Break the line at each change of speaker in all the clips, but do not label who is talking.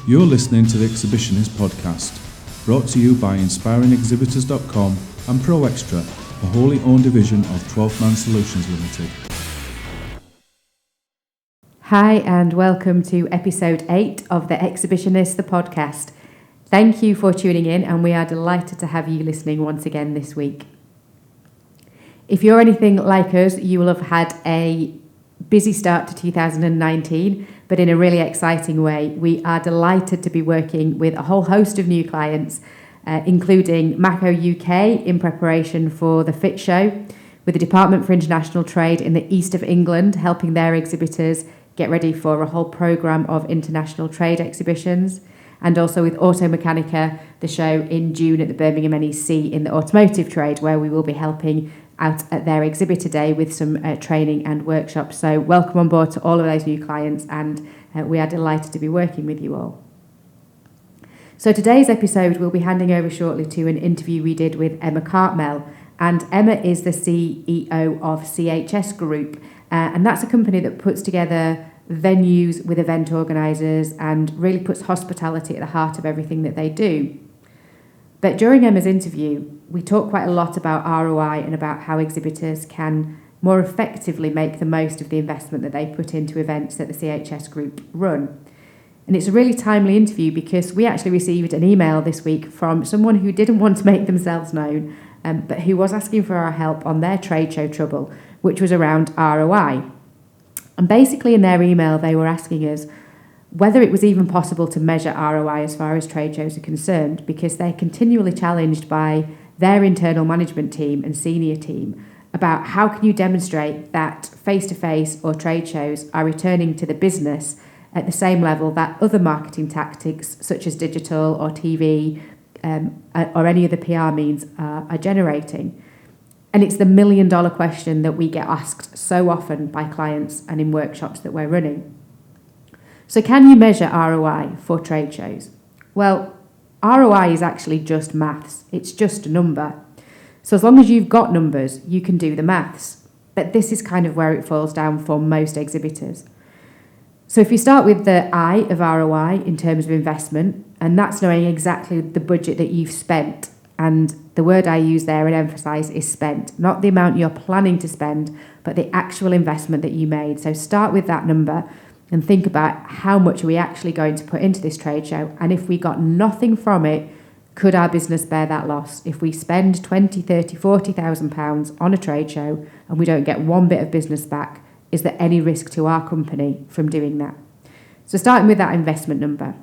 You're listening to the Exhibitionist podcast, brought to you by inspiringexhibitors.com and Pro Extra, a wholly owned division of 12th Man Solutions Limited.
Hi and welcome to episode 8 of the Exhibitionist, the podcast. Thank you for tuning in, and we are delighted to have you listening once again this week. If you're anything like us, you will have had a busy start to 2019, but in a really exciting way. We are delighted to be working with a whole host of new clients, including Mako UK in preparation for the FIT show, with the Department for International Trade in the east of England, helping their exhibitors get ready for a whole programme of international trade exhibitions, and also with Automechanica, the show in June at the Birmingham NEC in the automotive trade, where we will be helping out at their exhibitor day with some training and workshops. So welcome on board to all of those new clients, and we are delighted to be working with you all. So today's episode we'll be handing over shortly to an interview we did with Emma Cartmell, and Emma is the CEO of CHS Group, and that's a company that puts together venues with event organisers and really puts hospitality at the heart of everything that they do. But during Emma's interview, we talked quite a lot about ROI and about how exhibitors can more effectively make the most of the investment that they put into events that the CHS Group run. And it's a really timely interview because we actually received an email this week from someone who didn't want to make themselves known, but who was asking for our help on their trade show trouble, which was around ROI. And basically in their email, they were asking us whether it was even possible to measure ROI as far as trade shows are concerned, because they're continually challenged by their internal management team and senior team about how can you demonstrate that face-to-face or trade shows are returning to the business at the same level that other marketing tactics such as digital or TV or any other PR means are generating. And it's the million-dollar question that we get asked so often by clients and in workshops that we're running. So can you measure ROI for trade shows? Well, ROI is actually just maths. It's just a number. So as long as you've got numbers, you can do the maths. But this is kind of where it falls down for most exhibitors. So if you start with the I of ROI in terms of investment, and that's knowing exactly the budget that you've spent, and the word I use there and emphasise is spent, not the amount you're planning to spend, but the actual investment that you made. So start with that number and think about how much are we actually going to put into this trade show, and if we got nothing from it, could our business bear that loss? If we spend 20, 30, 40,000 pounds on a trade show and we don't get one bit of business back, is there any risk to our company from doing that? So starting with that investment number.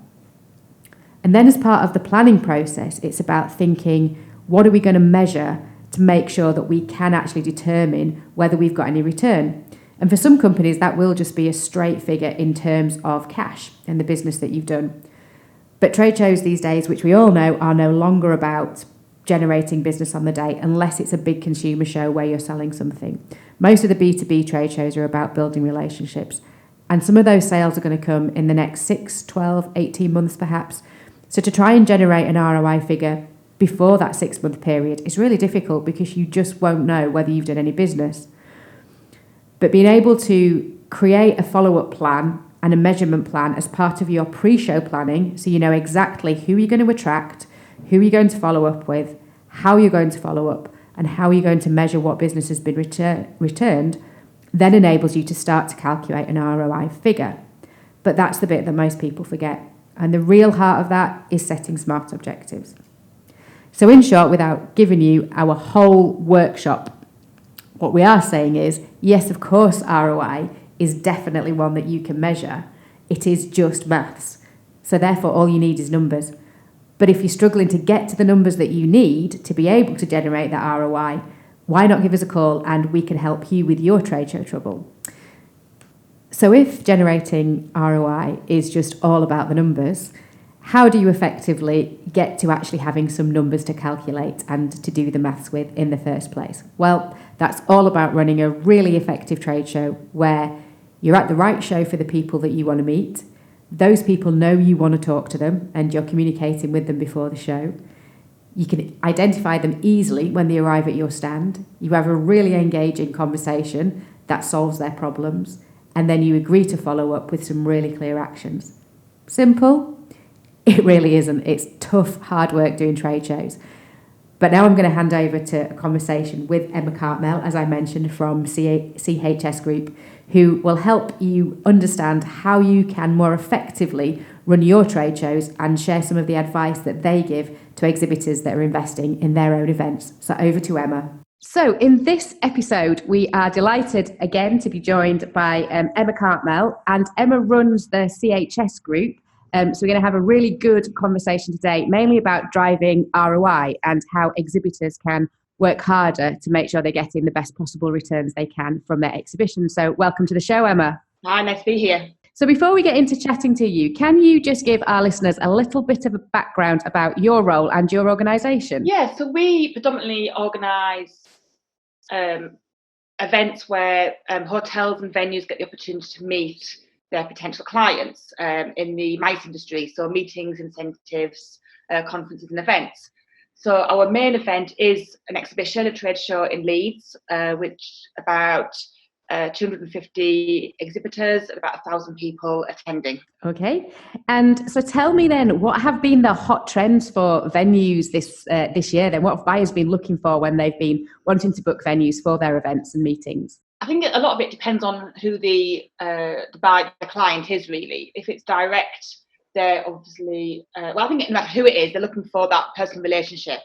And then as part of the planning process, it's about thinking, what are we going to measure to make sure that we can actually determine whether we've got any return? And for some companies, that will just be a straight figure in terms of cash and the business that you've done. But trade shows these days, which we all know, are no longer about generating business on the day unless it's a big consumer show where you're selling something. Most of the B2B trade shows are about building relationships. And some of those sales are going to come in the next 6, 12, 18 months perhaps. So to try and generate an ROI figure before that 6-month period is really difficult because you just won't know whether you've done any business. But being able to create a follow-up plan and a measurement plan as part of your pre-show planning, so you know exactly who you're going to attract, who you're going to follow up with, how you're going to follow up, and how you're going to measure what business has been returned, then enables you to start to calculate an ROI figure. But that's the bit that most people forget. And the real heart of that is setting smart objectives. So in short, without giving you our whole workshop, what we are saying is, yes, of course, ROI is definitely one that you can measure. It is just maths. So therefore, all you need is numbers. But if you're struggling to get to the numbers that you need to be able to generate that ROI, why not give us a call and we can help you with your trade show trouble? So if generating ROI is just all about the numbers, how do you effectively get to actually having some numbers to calculate and to do the maths with in the first place? Well, that's all about running a really effective trade show where you're at the right show for the people that you want to meet. Those people know you want to talk to them and you're communicating with them before the show. You can identify them easily when they arrive at your stand. You have a really engaging conversation that solves their problems, and then you agree to follow up with some really clear actions. Simple? It really isn't. It's tough, hard work doing trade shows. But now I'm going to hand over to a conversation with Emma Cartmell, as I mentioned, from CHS Group, who will help you understand how you can more effectively run your trade shows and share some of the advice that they give to exhibitors that are investing in their own events. So over to Emma. So in this episode, we are delighted again to be joined by Emma Cartmell, and Emma runs the CHS Group. So we're going to have a really good conversation today, mainly about driving ROI and how exhibitors can work harder to make sure they're getting the best possible returns they can from their exhibition. So welcome to the show, Emma.
Hi, nice to be here.
So before we get into chatting to you, can you just give our listeners a little bit of a background about your role and your organisation?
Yeah, so we predominantly organise events where hotels and venues get the opportunity to meet their potential clients in the MICE industry, so meetings, incentives, conferences and events. So our main event is an exhibition, a trade show in Leeds, which about 250 exhibitors and about 1,000 people attending.
Okay, and so tell me then, what have been the hot trends for venues this year then? What have buyers been looking for when they've been wanting to book venues for their events and meetings?
I think a lot of it depends on who the client is, really. If it's direct, they're obviously, I think no matter who it is, they're looking for that personal relationship.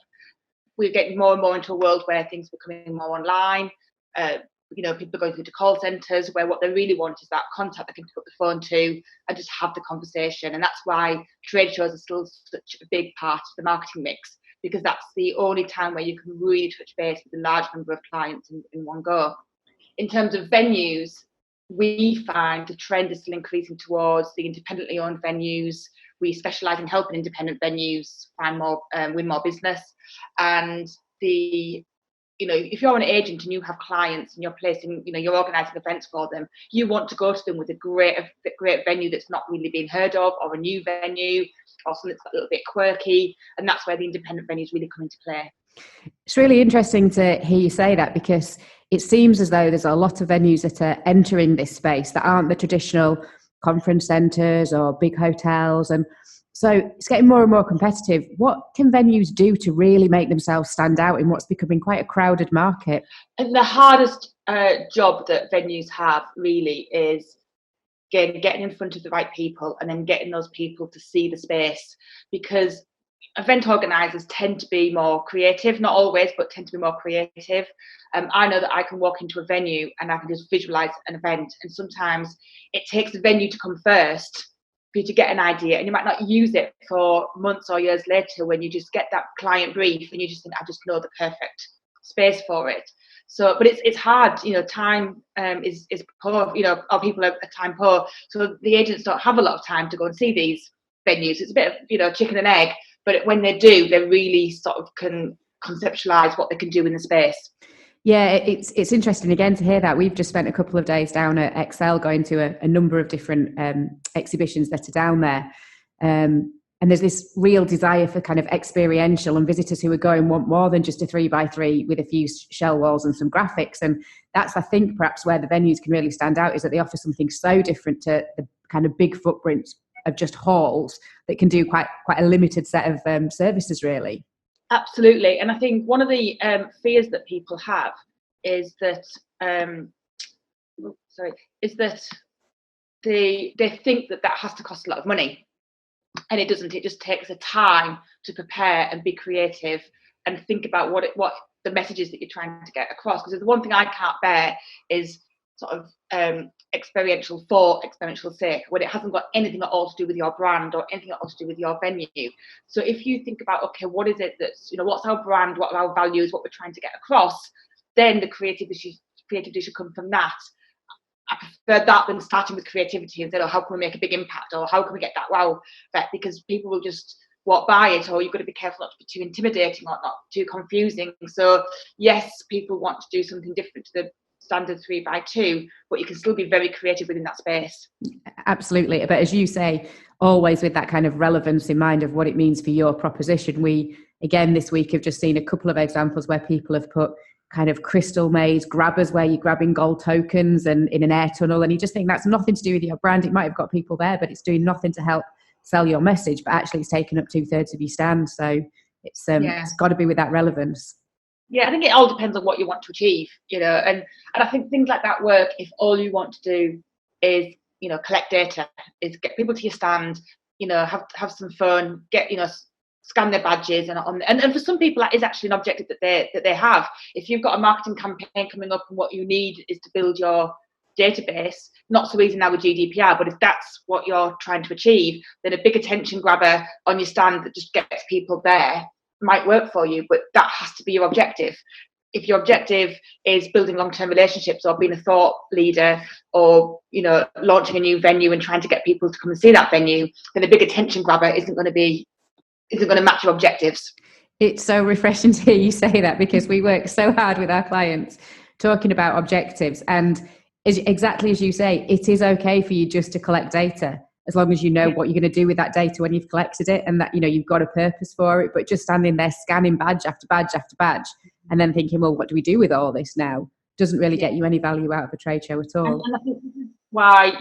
We're getting more and more into a world where things are becoming more online. People are going through to call centres where what they really want is that contact they can pick up the phone to and just have the conversation. And that's why trade shows are still such a big part of the marketing mix, because that's the only time where you can really touch base with a large number of clients in one go. In terms of venues, we find the trend is still increasing towards the independently owned venues. We specialise in helping independent venues find more, win more business. And if you're an agent and you have clients and you're placing, you're organising events for them, you want to go to them with a great venue that's not really been heard of, or a new venue, or something that's a little bit quirky. And that's where the independent venues really come into play.
It's really interesting to hear you say that, because it seems as though there's a lot of venues that are entering this space that aren't the traditional conference centres or big hotels. And so it's getting more and more competitive. What can venues do to really make themselves stand out in what's becoming quite a crowded market?
And the hardest job that venues have really is getting in front of the right people and then getting those people to see the space, because event organisers tend to be more creative, not always, but tend to be more creative. I know that I can walk into a venue and I can just visualise an event, and sometimes it takes the venue to come first for you to get an idea, and you might not use it for months or years later when you just get that client brief and you just think, I just know the perfect space for it. So, but it's hard, time is poor, or people are time poor, so the agents don't have a lot of time to go and see these venues. It's a bit of, chicken and egg, but when they do, they really sort of can conceptualise what they can do in the space.
Yeah, it's interesting again to hear that. We've just spent a couple of days down at Excel going to a number of different exhibitions that are down there. And there's this real desire for kind of experiential, and visitors who are going want more than just a 3x3 with a few shell walls and some graphics. And that's, I think, perhaps where the venues can really stand out, is that they offer something so different to the kind of big footprints of just halls that can do quite a limited set of services, really.
Absolutely. And I think one of the fears that people have is that they think that has to cost a lot of money, and it doesn't. It just takes a time to prepare and be creative and think about what the message is that you're trying to get across. Because the one thing I can't bear is sort of experiential for experiential sake, when it hasn't got anything at all to do with your brand or anything at all to do with your venue. So if you think about, okay, what is it that's, what's our brand, what are our values, what we're trying to get across, then the creativity should come from that. I prefer that than starting with creativity and say, how can we make a big impact, or how can we get that wow effect, because people will just walk by it, or you've got to be careful not to be too intimidating or not too confusing. So yes, people want to do something different to the standard 3x2, but you can still be very creative within that space.
Absolutely. But as you say, always with that kind of relevance in mind of what it means for your proposition. We, again, this week have just seen a couple of examples where people have put kind of crystal maze grabbers where you're grabbing gold tokens and in an air tunnel, and you just think that's nothing to do with your brand. It might have got people there, but it's doing nothing to help sell your message, but actually it's taken up 2/3 of your stand. So it's got to be with that relevance.
Yeah, I think it all depends on what you want to achieve, and I think things like that work if all you want to do is, collect data, is get people to your stand, have some fun, get, scan their badges, and for some people that is actually an objective that they have. If you've got a marketing campaign coming up and what you need is to build your database, not so easy now with GDPR, but if that's what you're trying to achieve, then a big attention grabber on your stand that just gets people there might work for you, but that has to be your objective. If your objective is building long-term relationships or being a thought leader or, launching a new venue and trying to get people to come and see that venue, then a big attention grabber isn't going to match your objectives.
It's so refreshing to hear you say that, because we work so hard with our clients talking about objectives, and exactly as you say, it is okay for you just to collect data, as long as you know what you're going to do with that data when you've collected it, and that, you've got a purpose for it. But just standing there scanning badge after badge after badge and then thinking, well, what do we do with all this now, doesn't really get you any value out of a trade show at all.
And I think this is why,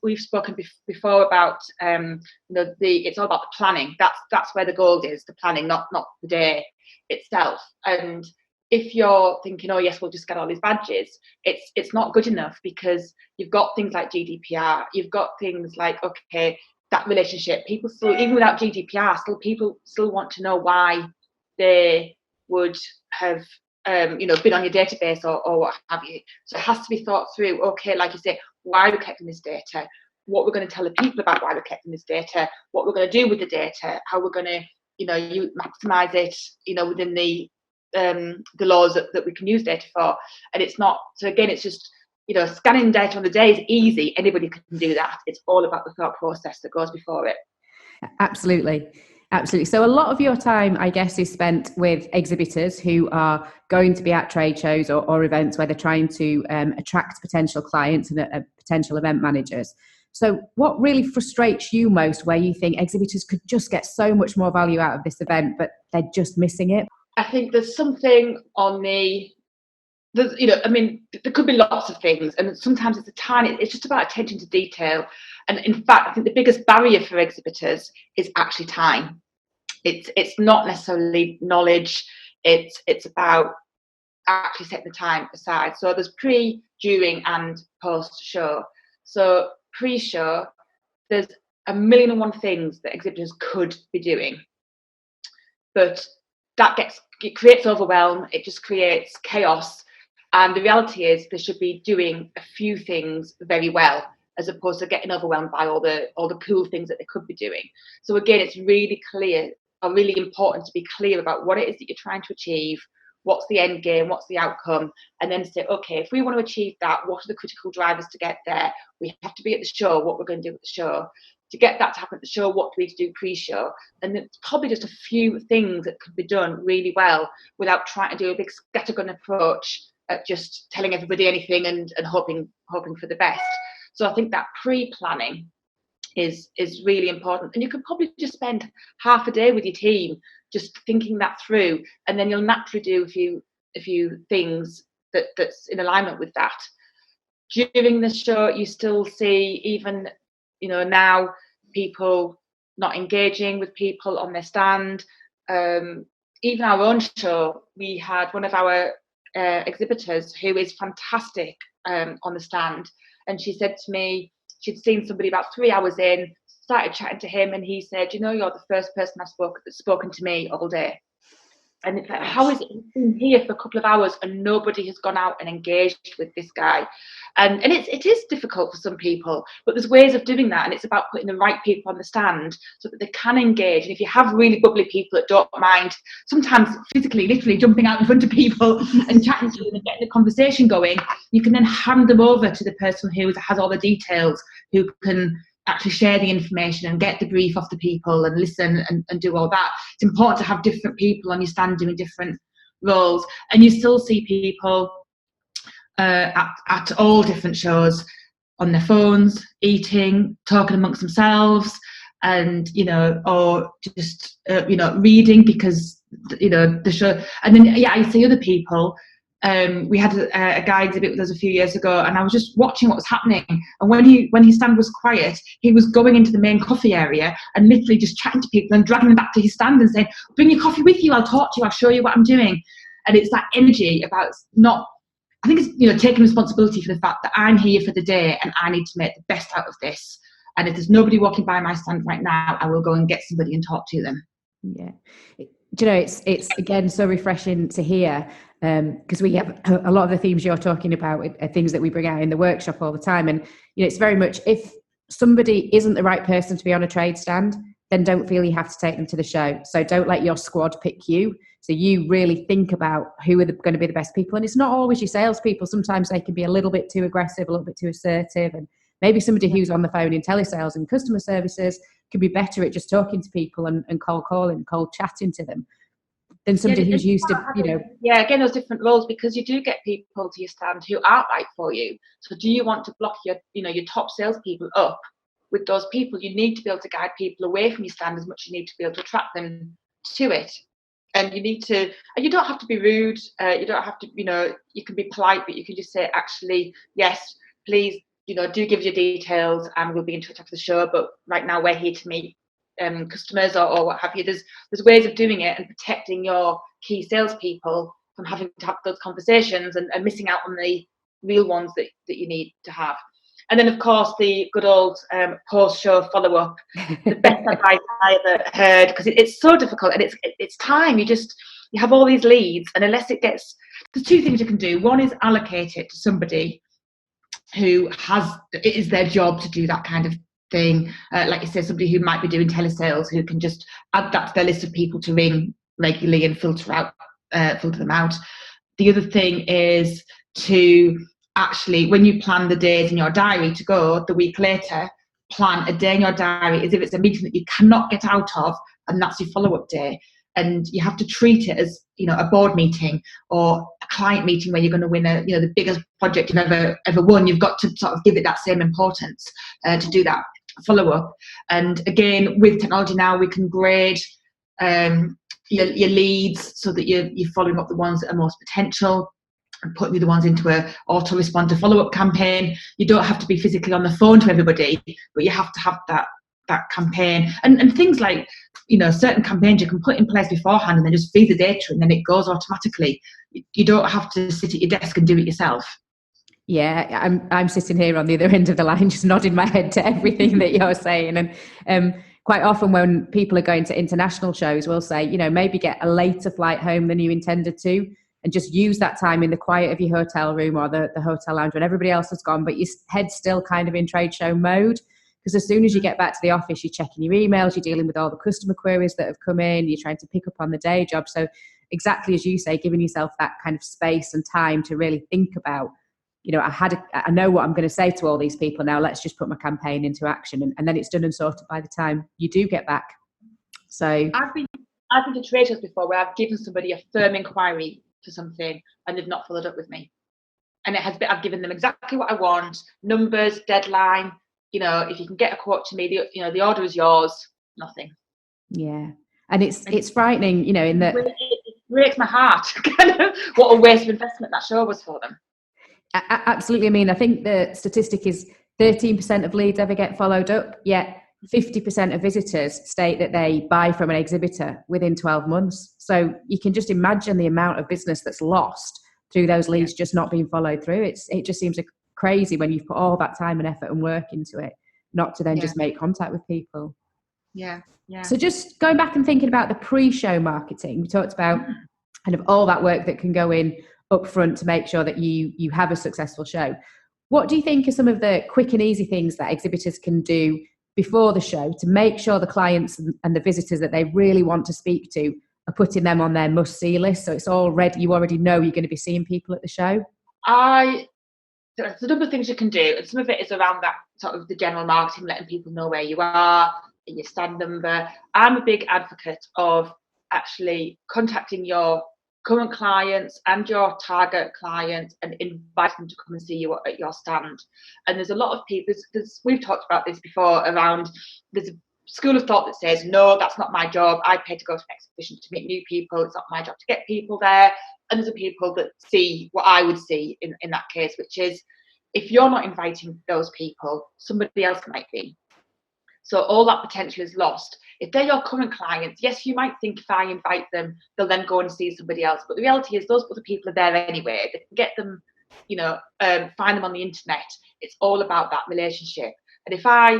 we've spoken before about, it's all about the planning. That's where the gold is, the planning, not the day itself. And if you're thinking, oh yes, we'll just get all these badges, it's not good enough, because you've got things like GDPR, you've got things like, okay, that relationship, people still, even without GDPR, people still want to know why they would have been on your database or what have you. So it has to be thought through. Okay, like you say, why we're collecting this data, what we're going to tell the people about why we're collecting this data, what we're going to do with the data, how we're going to, you maximise it, within the laws that we can use data for. And it's not, so again, it's just, scanning data on the day is easy. Anybody can do that. It's all about the thought process that goes before it.
Absolutely. So a lot of your time, I guess, is spent with exhibitors who are going to be at trade shows or events where they're trying to attract potential clients and potential event managers. So what really frustrates you most, where you think exhibitors could just get so much more value out of this event, but they're just missing it?
I think there's something there could be lots of things, and sometimes it's just about attention to detail. And in fact, I think the biggest barrier for exhibitors is actually time. It's not necessarily knowledge. It's about actually setting the time aside. So there's pre, during, and post show. So pre-show, there's 1,000,001 things that exhibitors could be doing, but it creates overwhelm. It just creates chaos. And the reality is they should be doing a few things very well, as opposed to getting overwhelmed by all the cool things that they could be doing. So again, it's really important to be clear about what it is that you're trying to achieve, what's the end game, what's the outcome, and then say, okay, if we want to achieve that, what are the critical drivers to get there? We have to be at the show, what we're going to do at the show. To get that to happen at the show, what do we need to do pre-show? And it's probably just a few things that could be done really well without trying to do a big scattergun approach at just telling everybody anything and hoping for the best. So I think that pre-planning is really important, and you could probably just spend half a day with your team just thinking that through, and then you'll naturally do a few things that's in alignment with that. During the show, you still see, even now, people not engaging with people on their stand. Even our own show, we had one of our exhibitors who is fantastic on the stand, and she said to me she'd seen somebody about 3 hours in, started chatting to him, and he said, you're the first person that's spoken to me all day. And it's like, how is it he's been here for a couple of hours and nobody has gone out and engaged with this guy? And it is difficult for some people, but there's ways of doing that, and it's about putting the right people on the stand so that they can engage. And if you have really bubbly people that don't mind, sometimes physically, literally jumping out in front of people and chatting to them and getting the conversation going, you can then hand them over to the person who has all the details, who can actually share the information and get the brief off the people and listen and do all that. It's important to have different people on your stand doing different roles, and you still see people at all different shows on their phones, eating, talking amongst themselves, and or just reading because the show. And then I see other people we had a guy exhibit with us a few years ago, and I was just watching what was happening. And when his stand was quiet, he was going into the main coffee area and literally just chatting to people and dragging them back to his stand and saying, "Bring your coffee with you. I'll talk to you. I'll show you what I'm doing." And it's that energy about not. I think it's taking responsibility for the fact that I'm here for the day and I need to make the best out of this. And if there's nobody walking by my stand right now, I will go and get somebody and talk to them.
Yeah. Do you know, it's again so refreshing to hear, because we have a lot of the themes you're talking about are things that we bring out in the workshop all the time. And it's very much, if somebody isn't the right person to be on a trade stand, then don't feel you have to take them to the show. So don't let your squad pick you. So you really think about who are going to be the best people. And it's not always your salespeople. Sometimes they can be a little bit too aggressive, a little bit too assertive. And maybe somebody who's on the phone in telesales and customer services could be better at just talking to people and cold calling, cold chatting to them than somebody who's used to,
Yeah, again, those different roles, because you do get people to your stand who aren't right for you. So do you want to block your top salespeople up with those people? You need to be able to guide people away from your stand as much as you need to be able to attract them to it. And you don't have to be rude. You don't have to, you can be polite, but you can just say, actually, yes, please, do give your details and we'll be in touch after the show. But right now we're here to meet customers or what have you. There's ways of doing it and protecting your key salespeople from having to have those conversations and missing out on the real ones that you need to have. And then, of course, the good old post-show follow-up, the best advice I ever heard, because it's so difficult and it's time. You have all these leads, and unless there's two things you can do. One is allocate it to somebody who it is their job to do that kind of thing. Like you said, somebody who might be doing telesales, who can just add that to their list of people to ring regularly and filter them out. The other thing is to actually, when you plan the days in your diary to go the week later, plan a day in your diary as if it's a meeting that you cannot get out of, and that's your follow-up day. And you have to treat it as a board meeting or a client meeting where you're going to win the biggest project you've ever won. You've got to sort of give it that same importance to do that follow-up. And again, with technology now, we can grade your leads so that you're following up the ones that are most potential and putting the ones into a autoresponder follow-up campaign. You don't have to be physically on the phone to everybody, but you have to have that campaign and things like certain campaigns you can put in place beforehand and then just feed the data and then it goes automatically. You don't have to sit at your desk and do it yourself.
Yeah, I'm sitting here on the other end of the line just nodding my head to everything that you're saying. And quite often when people are going to international shows, we'll say, maybe get a later flight home than you intended to, and just use that time in the quiet of your hotel room or the hotel lounge when everybody else has gone, but your head's still kind of in trade show mode. Because as soon as you get back to the office, you're checking your emails, you're dealing with all the customer queries that have come in, you're trying to pick up on the day job. So exactly as you say, giving yourself that kind of space and time to really think about, I know what I'm going to say to all these people now, let's just put my campaign into action. And then it's done and sorted by the time you do get back. So
I've been to trade shows before where I've given somebody a firm inquiry for something and they've not followed up with me. And I've given them exactly what I want, numbers, deadline. If you can get a quote to me, the order is yours. Nothing.
Yeah, and it's frightening, in that
it breaks my heart. What a waste of investment that show was for them.
Absolutely. I mean, I think the statistic is 13% of leads ever get followed up. Yet 50% of visitors state that they buy from an exhibitor within 12 months. So you can just imagine the amount of business that's lost through those leads just not being followed through. It just seems crazy when you've put all that time and effort and work into it, not to then just make contact with people.
Yeah.
So just going back and thinking about the pre-show marketing, we talked about kind of all that work that can go in up front to make sure that you have a successful show. What do you think are some of the quick and easy things that exhibitors can do before the show to make sure the clients and the visitors that they really want to speak to are putting them on their must-see list, so it's you already know you're going to be seeing people at the show?
There's a number of things you can do, and some of it is around that sort of the general marketing, letting people know where you are, your stand number. I'm a big advocate of actually contacting your current clients and your target clients and invite them to come and see you at your stand. And there's a lot of people, we've talked about this before, around there's a school of thought that says, no, that's not my job. I pay to go to an exhibition to meet new people. It's not my job to get people there. and there's the people that see what I would see in that case, which is if you're not inviting those people, somebody else might be. So all that potential is lost. If they're your current clients, yes, you might think if I invite them, they'll then go and see somebody else. But the reality is those other people are there anyway. They can get them, find them on the internet. It's all about that relationship. And if I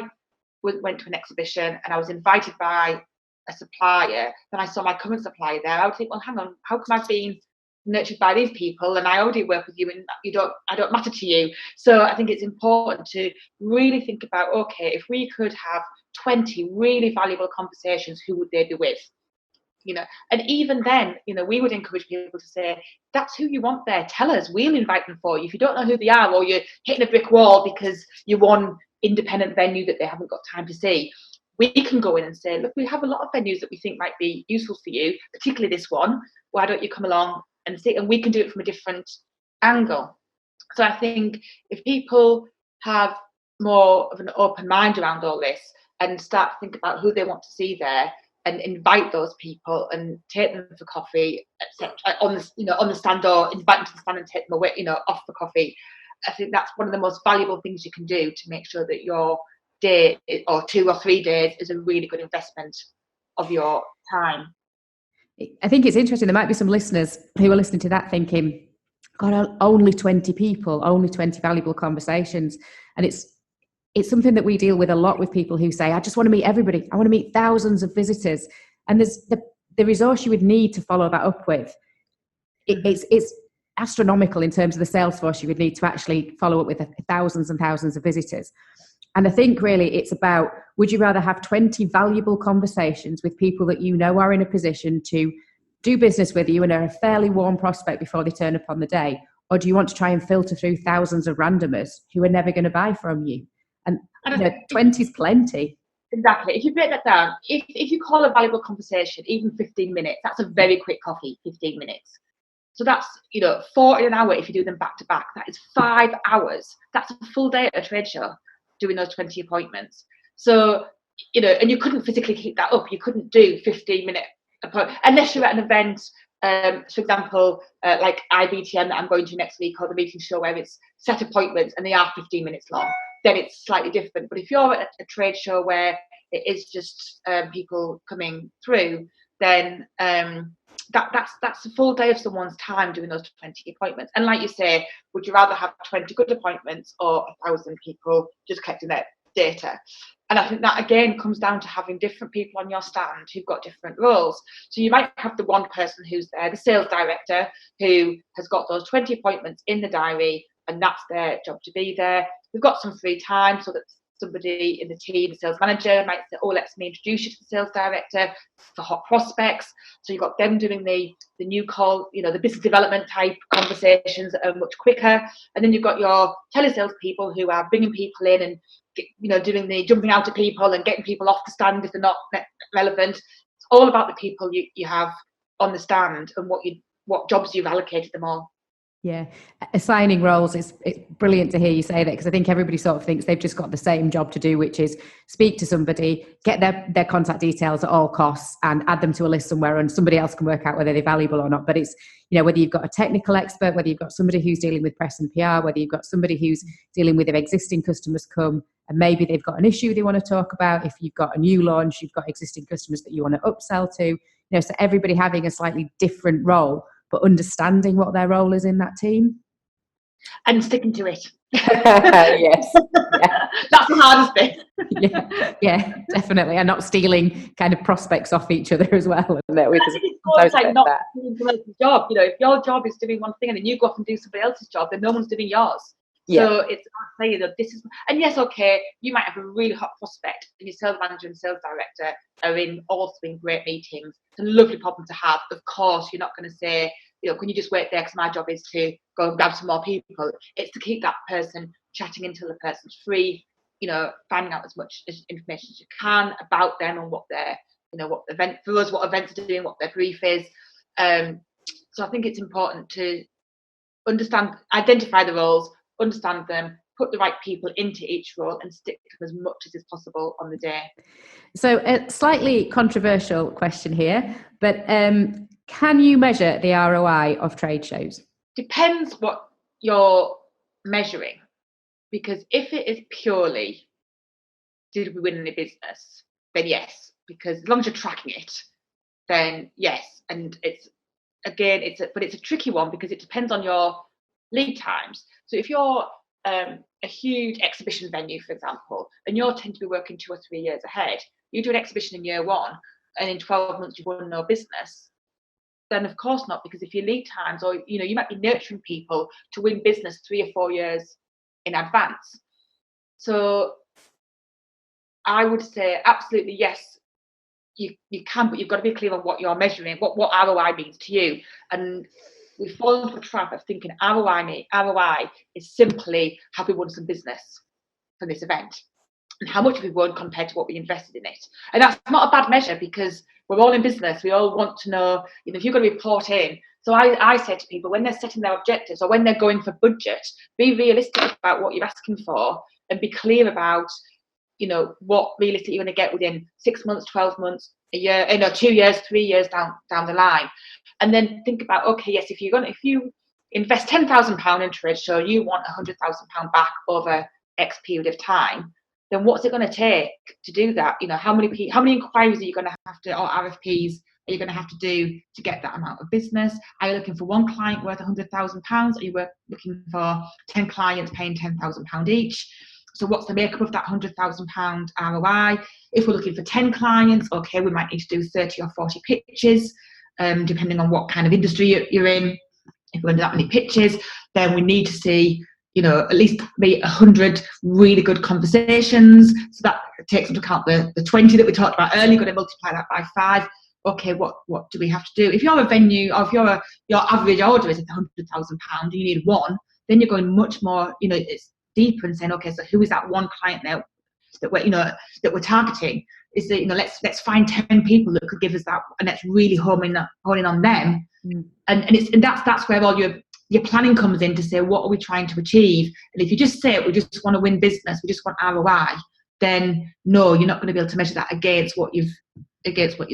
went to an exhibition and I was invited by a supplier, then I saw my current supplier there, I would think, well, hang on, how come I've been nurtured by these people and I already work with you and I don't matter to you? So I think it's important to really think about, okay, if we could have 20 really valuable conversations, who would they be with? And even then, we would encourage people to say, that's who you want there, tell us, we'll invite them for you. If you don't know who they are, or you're hitting a brick wall because you're one independent venue that they haven't got time to see, we can go in and say, look, we have a lot of venues that we think might be useful for you, particularly this one. Why don't you come along and see? And we can do it from a different angle. So I think if people have more of an open mind around all this and start to think about who they want to see there and invite those people and take them for coffee, etc., on the stand, or invite them to the stand and take them away, off for coffee, I think that's one of the most valuable things you can do to make sure that your day or 2 or 3 days is a really good investment of your time.
I think it's interesting. There might be some listeners who are listening to that thinking, God, only 20 people, only 20 valuable conversations. And it's something that we deal with a lot with people who say, I just want to meet everybody. I want to meet thousands of visitors. And there's the resource you would need to follow that up with. It's astronomical in terms of the sales force you would need to actually follow up with thousands and thousands of visitors. And I think really it's about, would you rather have 20 valuable conversations with people that you know are in a position to do business with you and are a fairly warm prospect before they turn up on the day? Or do you want to try and filter through thousands of randomers who are never going to buy from you? And 20 is plenty.
Exactly. If you break that down, if you call a valuable conversation, even 15 minutes, that's a very quick coffee, 15 minutes. So that's, 40 an hour if you do them back to back. That is 5 hours. That's a full day at a trade show, doing those 20 appointments. So, and you couldn't physically keep that up. You couldn't do 15-minute appointment unless you're at an event, for example, like IBTM that I'm going to next week, or the meeting show where it's set appointments and they are 15 minutes long. Then it's slightly different. But if you're at a trade show where it is just people coming through, then that's a full day of someone's time doing those 20 appointments. And like you say, would you rather have 20 good appointments or 1,000 people just collecting their data? And I think that again comes down to having different people on your stand who've got different roles. So you might have the one person who's there, the sales director, who has got those 20 appointments in the diary, and that's their job to be there. We've got some free time, so that somebody in the team, the sales manager, might say, oh, let me introduce you to the sales director for hot prospects. So you've got them doing the new call, the business development type conversations that are much quicker. And then you've got your telesales people who are bringing people in and, doing the jumping out at people and getting people off the stand if they're not relevant. It's all about the people you have on the stand and what jobs you've allocated them all.
Yeah, assigning roles, it's brilliant to hear you say that, because I think everybody sort of thinks they've just got the same job to do, which is speak to somebody, get their contact details at all costs and add them to a list somewhere, and somebody else can work out whether they're valuable or not. But it's, whether you've got a technical expert, whether you've got somebody who's dealing with press and PR, whether you've got somebody who's dealing with their existing customers come and maybe they've got an issue they want to talk about. If you've got a new launch, you've got existing customers that you want to upsell to, so everybody having a slightly different role, but understanding what their role is in that team.
And sticking to it.
Yes. Yeah.
That's the hardest bit.
Yeah, definitely. And not stealing kind of prospects off each other as well.
It's like not doing someone else's job. If your job is doing one thing and then you go off and do somebody else's job, then no one's doing yours. Yeah. So it's not saying that this is, and yes, okay, you might have a really hot prospect and your sales manager and sales director are also in great meetings. It's a lovely problem to have. Of course, you're not going to say, can you just wait there because my job is to go and grab some more people. It's to keep that person chatting until the person's free, finding out as much information as you can about them and what their, what events are doing, what their brief is. So I think it's important to identify the roles, understand them, put the right people into each role and stick to them as much as is possible on the day.
So a slightly controversial question here, but Can you measure the ROI of trade shows?
Depends what you're measuring, because if it is purely, did we win any business, then yes, because as long as you're tracking it, then yes. And it's a tricky one, because it depends on your lead times. So if you're a huge exhibition venue, for example, and you tend to be working 2 or 3 years ahead, you do an exhibition in year 1 and in 12 months you've won no business, then of course not, because if your lead times, or you might be nurturing people to win business 3 or 4 years in advance. So I would say absolutely yes, you can, but you've got to be clear on what you're measuring, what ROI means to you. And we fall into a trap of thinking ROI is simply, have we won some business from this event, and how much have we won compared to what we invested in it. And that's not a bad measure, because we're all in business. We all want to know, if you're going to report in. So I say to people, when they're setting their objectives or when they're going for budget, be realistic about what you're asking for, and be clear about, what realistically you're going to get within 6 months, 12 months, a year, 2 years, 3 years down the line. And then think about, okay, yes, if you invest £10,000 in a trade show, you want £100,000 back over X period of time, then what's it going to take to do that? How many inquiries are you going to have to, or RFPs are you going to have to do to get that amount of business? Are you looking for one client worth £100,000? Are you looking for 10 clients paying £10,000 each? So what's the makeup of that £100,000 ROI? If we're looking for 10 clients, okay, we might need to do 30 or 40 pitches, depending on what kind of industry you're in. If we're going to do that many pitches, then we need to see, at least maybe 100 really good conversations. So that takes into account the 20 that we talked about earlier. You're going to multiply that by 5. Okay, what do we have to do? If you're a venue, or if your average order is £100,000 and you need 1, then you're going much more, it's deeper, and saying, okay, so who is that one client now that we're targeting? Is that, let's find 10 people that could give us that, and let's really honing on them. And that's where all your planning comes in, to say, what are we trying to achieve? And if you just say we just want to win business, we just want ROI, then no, you're not going to be able to measure that against what you've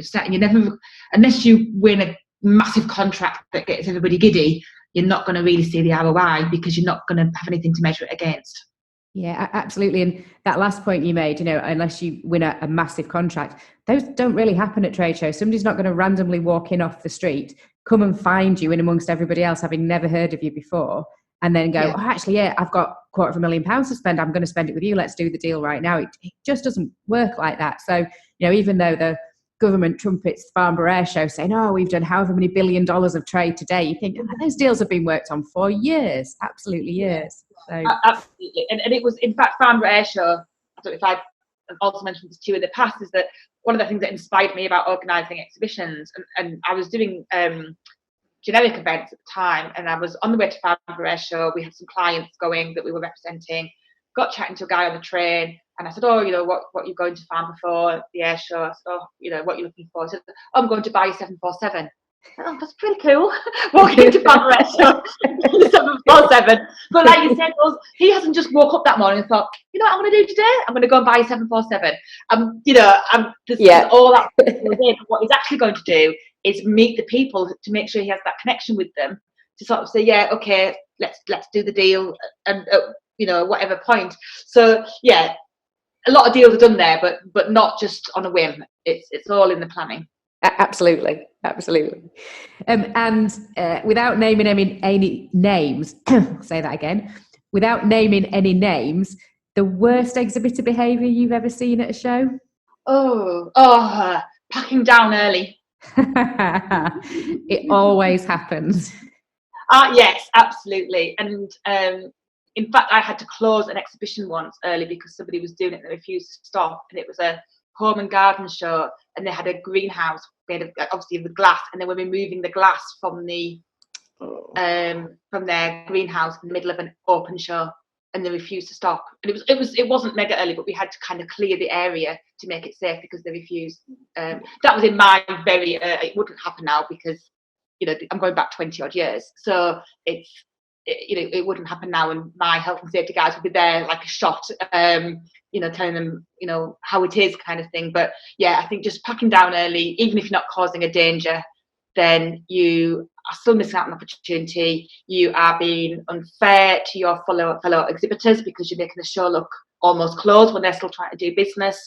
set. And you never, unless you win a massive contract that gets everybody giddy, you're not going to really see the ROI, because you're not going to have anything to measure it against.
Yeah, absolutely. And that last point you made, unless you win a massive contract, those don't really happen at trade shows. Somebody's not going to randomly walk in off the street, come and find you in amongst everybody else, having never heard of you before, and then go, I've got £250,000 to spend. I'm going to spend it with you. Let's do the deal right now. It just doesn't work like that. So, even though the government trumpets Farnborough Air Show saying, we've done however many $1 billion of trade today, you think, those deals have been worked on for years, absolutely years. So.
Absolutely. And it was, in fact, Farnborough Air Show, I don't know if I've also mentioned this to you in the past, is that one of the things that inspired me about organising exhibitions, and I was doing generic events at the time, and I was on the way to Farnborough Air Show. We had some clients going that we were representing, got chatting to a guy on the train, and I said, what you're going to Farnborough for, the air show? I said, what you're looking for? He said, I'm going to buy a 747. Oh, that's pretty cool. Walking into Farnborough Air Show, 747. But like you said, he hasn't just woke up that morning and thought, what I'm going to do today? I'm going to go and buy a 747. All that goes in. What he's actually going to do is meet the people to make sure he has that connection with them, to sort of say, yeah, okay, let's do the deal, and whatever point. So yeah, a lot of deals are done there, but not just on a whim. It's all in the planning.
Absolutely. And without naming any names, say that again, without naming any names, the worst exhibitor behaviour you've ever seen at a show?
Packing down early.
It always happens.
Yes, absolutely. And in fact, I had to close an exhibition once early because somebody was doing it and they refused to stop. And it was a home and garden show, and they had a greenhouse made of, obviously, with glass, and they were removing the glass from their greenhouse in the middle of an open show, and they refused to stop. And it wasn't mega early, but we had to kind of clear the area to make it safe because they refused. That was in my very it wouldn't happen now because I'm going back 20 odd years, so it wouldn't happen now, and my health and safety guys would be there like a shot, telling them how it is, kind of thing. But yeah, I think just packing down early, even if you're not causing a danger, then you are still missing out on an opportunity. You are being unfair to your fellow exhibitors because you're making the show look almost closed when they're still trying to do business.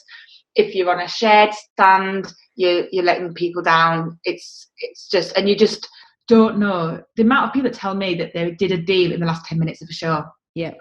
If you're on a shared stand, you're letting people down. It's just, and you just don't know the amount of people that tell me that they did a deal in the last 10 minutes of a show.
Yeah.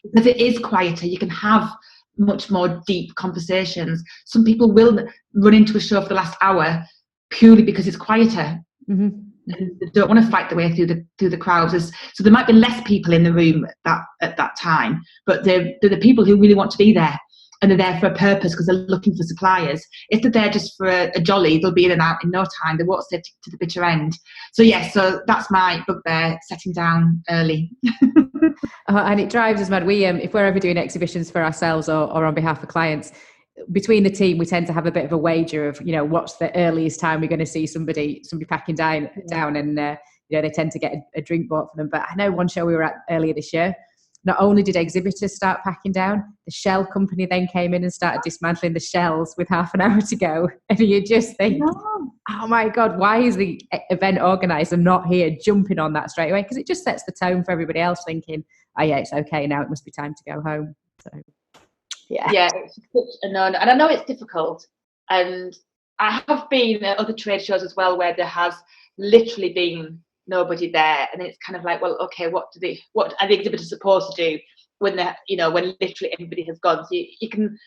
Because it is quieter, you can have much more deep conversations. Some people will run into a show for the last hour purely because it's quieter.
Mm-hmm.
They don't want to fight their way through the crowds. So there might be less people in the room at that time, but they're the people who really want to be there, and they're there for a purpose because they're looking for suppliers. If they're there just for a jolly, they'll be in and out in no time. They won't stay to the bitter end. So yes, so that's my bugbear, setting down early.
And it drives us mad. We, if we're ever doing exhibitions for ourselves or on behalf of clients, between the team, we tend to have a bit of a wager of, what's the earliest time we're going to see somebody packing down, and they tend to get a drink bought for them. But I know one show we were at earlier this year, not only did Exhibitors start packing down, the shell company then came in and started dismantling the shells with half an hour to go. And you just think, oh my God, why is the event organizer not here jumping on that straight away? Because it just sets the tone for everybody else thinking, oh yeah, it's okay now, it must be time to go home. So yeah,
it's such a no, and I know it's difficult, and I have been at other trade shows as well where there has literally been nobody there, and it's kind of like, well, okay, what are the exhibitors supposed to do when when literally everybody has gone? So you can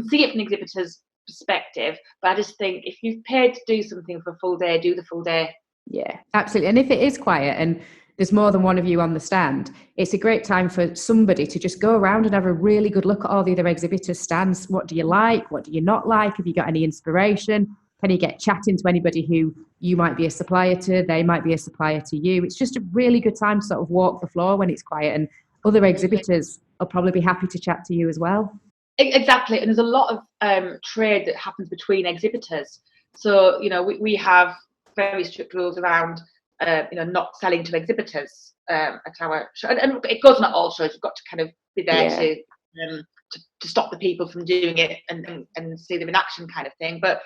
see it from the exhibitor's perspective, but I just think if you've paid to do something for a full day, do the full day.
Yeah, absolutely. And if it is quiet and there's more than one of you on the stand, it's a great time for somebody to just go around and have a really good look at all the other exhibitors' stands. What do you like? What do you not like? Have you got any inspiration? Can you get chatting to anybody who you might be a supplier to? They might be a supplier to you. It's just a really good time to sort of walk the floor when it's quiet, and other exhibitors will probably be happy to chat to you as well.
Exactly. And there's a lot of trade that happens between exhibitors. So, we have very strict rules around not selling to exhibitors at our show, and it goes on at all shows. You've got to kind of be there to stop the people from doing it and see them in action, kind of thing. But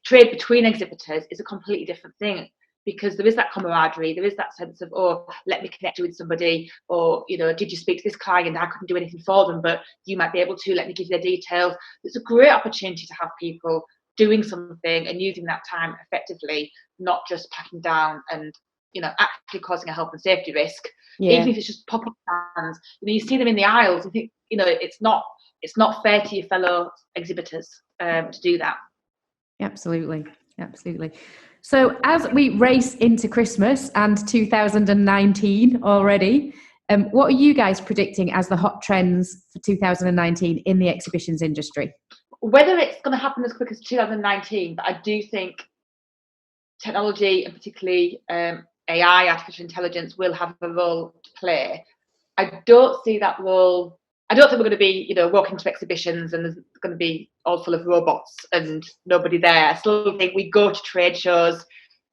trade between exhibitors is a completely different thing, because there is that camaraderie, there is that sense of, oh, let me connect you with somebody, or did you speak to this client? I couldn't do anything for them, but you might be able to. Let me give you their details. It's a great opportunity to have people doing something and using that time effectively, not just packing down and actually causing a health and safety risk. Even if it's just pop-up stands, you see them in the aisles and think, it's not fair to your fellow exhibitors to do that.
Absolutely. So as we race into Christmas and 2019 already, what are you guys predicting as the hot trends for 2019 in the exhibitions industry?
Whether it's going to happen as quick as 2019, but I do think technology, and particularly AI, artificial intelligence, will have a role to play. I don't see that role. I don't think we're going to be, walking to exhibitions and there's going to be all full of robots and nobody there. I still think we go to trade shows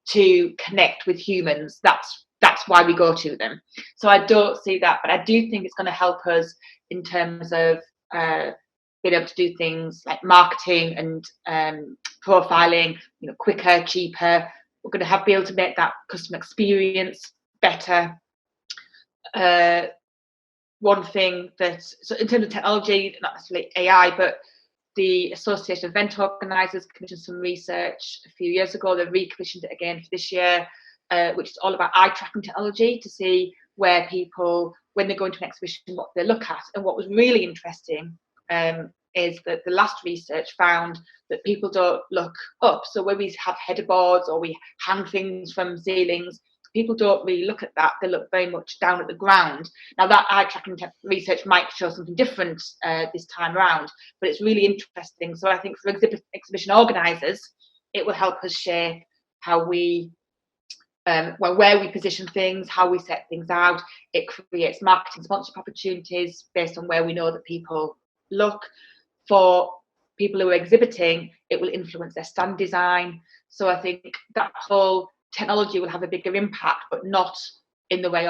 to connect with humans. That's why we go to them. So I don't see that, but I do think it's going to help us in terms of being able to do things like marketing and profiling, quicker, cheaper. We're going to be able to make that customer experience better. One thing so in terms of technology, not necessarily AI, but the Association of Event Organisers commissioned some research a few years ago. They recommissioned it again for this year, which is all about eye tracking technology to see where people, when they go into an exhibition, what they look at. And what was really interesting is that the last research found that people don't look up. So when we have header boards or we hang things from ceilings, people don't really look at that. They look very much down at the ground. Now that eye tracking research might show something different this time around, but it's really interesting. So I think for exhibition organisers, it will help us shape how we, where we position things, how we set things out. It creates marketing sponsorship opportunities based on where we know that people look. For people who are exhibiting, it will influence their stand design. So I think that whole technology will have a bigger impact, but not in the way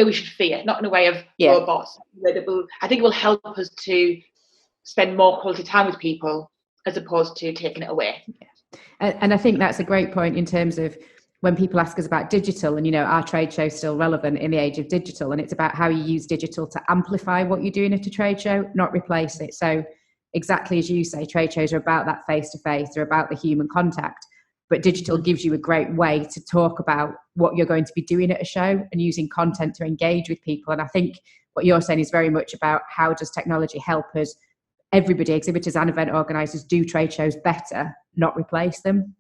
we should fear, not in a way of robots. I think it will help us to spend more quality time with people as opposed to taking it away.
And I think that's a great point in terms of when people ask us about digital, and, our trade show is still relevant in the age of digital, and it's about how you use digital to amplify what you're doing at a trade show, not replace it. So exactly as you say, trade shows are about that face-to-face, they're about the human contact, but digital gives you a great way to talk about what you're going to be doing at a show and using content to engage with people. And I think what you're saying is very much about how does technology help us, everybody, exhibitors and event organisers, do trade shows better, not replace them.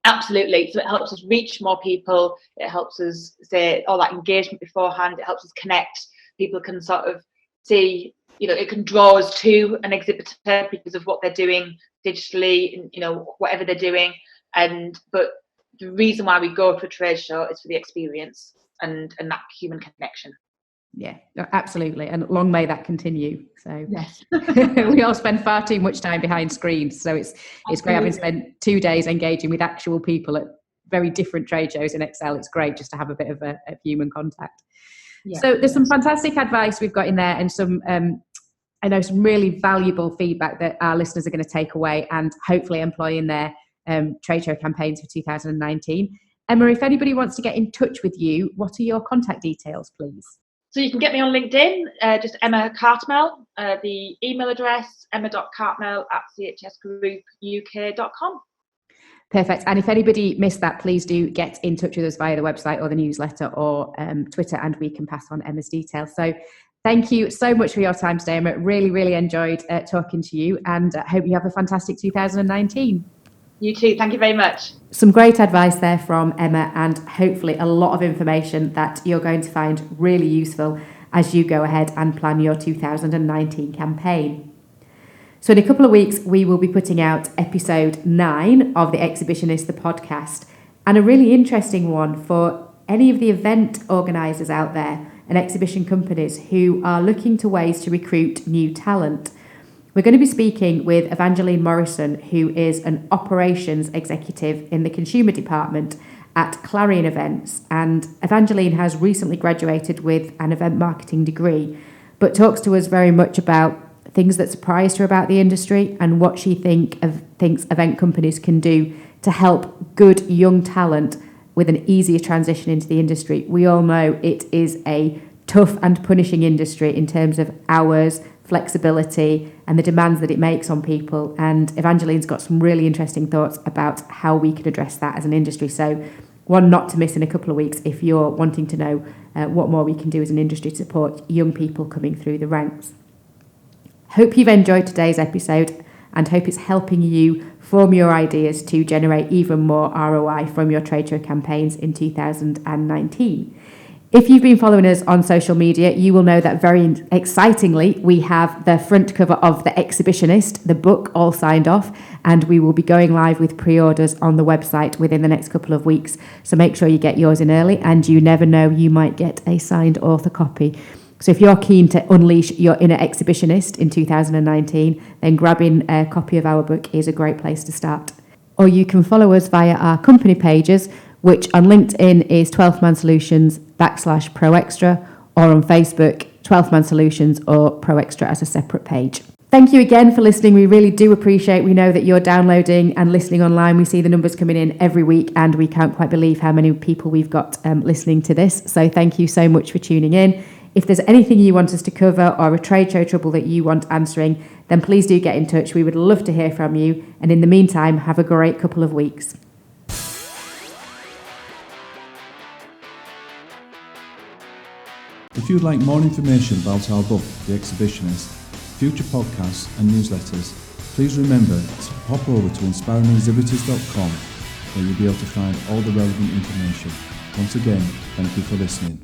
Absolutely. So it helps us reach more people. It helps us say all that engagement beforehand. It helps us connect. People can sort of see, it can draw us to an exhibitor because of what they're doing digitally, and, whatever they're doing. But the reason why we go to a trade show is for the experience and that human connection.
Yeah, absolutely. And long may that continue. So
yes.
We all spend far too much time behind screens. So it's great having spent 2 days engaging with actual people at very different trade shows in Excel. It's great just to have a bit of a human contact. Yeah. So there's some fantastic advice we've got in there, and some some really valuable feedback that our listeners are going to take away and hopefully employ in their trade show campaigns for 2019. Emma, if anybody wants to get in touch with you, what are your contact details, please?
So you can get me on LinkedIn, just Emma Cartmell. The email address, emma.cartmell@chsgroupuk.com.
Perfect. And if anybody missed that, please do get in touch with us via the website or the newsletter or Twitter, and we can pass on Emma's details. So thank you so much for your time today, Emma. Really, really enjoyed talking to you, and hope you have a fantastic 2019.
You too. Thank you very much.
Some great advice there from Emma, and hopefully a lot of information that you're going to find really useful as you go ahead and plan your 2019 campaign. So in a couple of weeks, we will be putting out episode 9 of the Exhibitionist, the podcast, and a really interesting one for any of the event organisers out there and exhibition companies who are looking to ways to recruit new talent. We're going to be speaking with Evangeline Morrison, who is an operations executive in the consumer department at Clarion Events. And Evangeline has recently graduated with an event marketing degree, but talks to us very much about things that surprised her about the industry and what she thinks event companies can do to help good young talent with an easier transition into the industry. We all know it is a tough and punishing industry in terms of hours, flexibility, and the demands that it makes on people. And Evangeline's got some really interesting thoughts about how we can address that as an industry. So one not to miss in a couple of weeks if you're wanting to know what more we can do as an industry to support young people coming through the ranks. Hope you've enjoyed today's episode, and hope it's helping you form your ideas to generate even more ROI from your trade show campaigns in 2019. If you've been following us on social media, you will know that very excitingly, we have the front cover of The Exhibitionist, the book, all signed off, and we will be going live with pre-orders on the website within the next couple of weeks. So make sure you get yours in early, and you never know, you might get a signed author copy. So if you're keen to unleash your inner exhibitionist in 2019, then grabbing a copy of our book is a great place to start. Or you can follow us via our company pages, which on LinkedIn is 12th Man Solutions /Pro Extra, or on Facebook, 12th Man Solutions or Pro Extra as a separate page. Thank you again for listening. We really do appreciate. We know that you're downloading and listening online. We see the numbers coming in every week, and we can't quite believe how many people we've got listening to this. So thank you so much for tuning in. If there's anything you want us to cover or a trade show trouble that you want answering, then please do get in touch. We would love to hear from you. And in the meantime, have a great couple of weeks.
If you'd like more information about our book, The Exhibitionist, future podcasts and newsletters, please remember to pop over to inspiringexhibitors.com, where you'll be able to find all the relevant information. Once again, thank you for listening.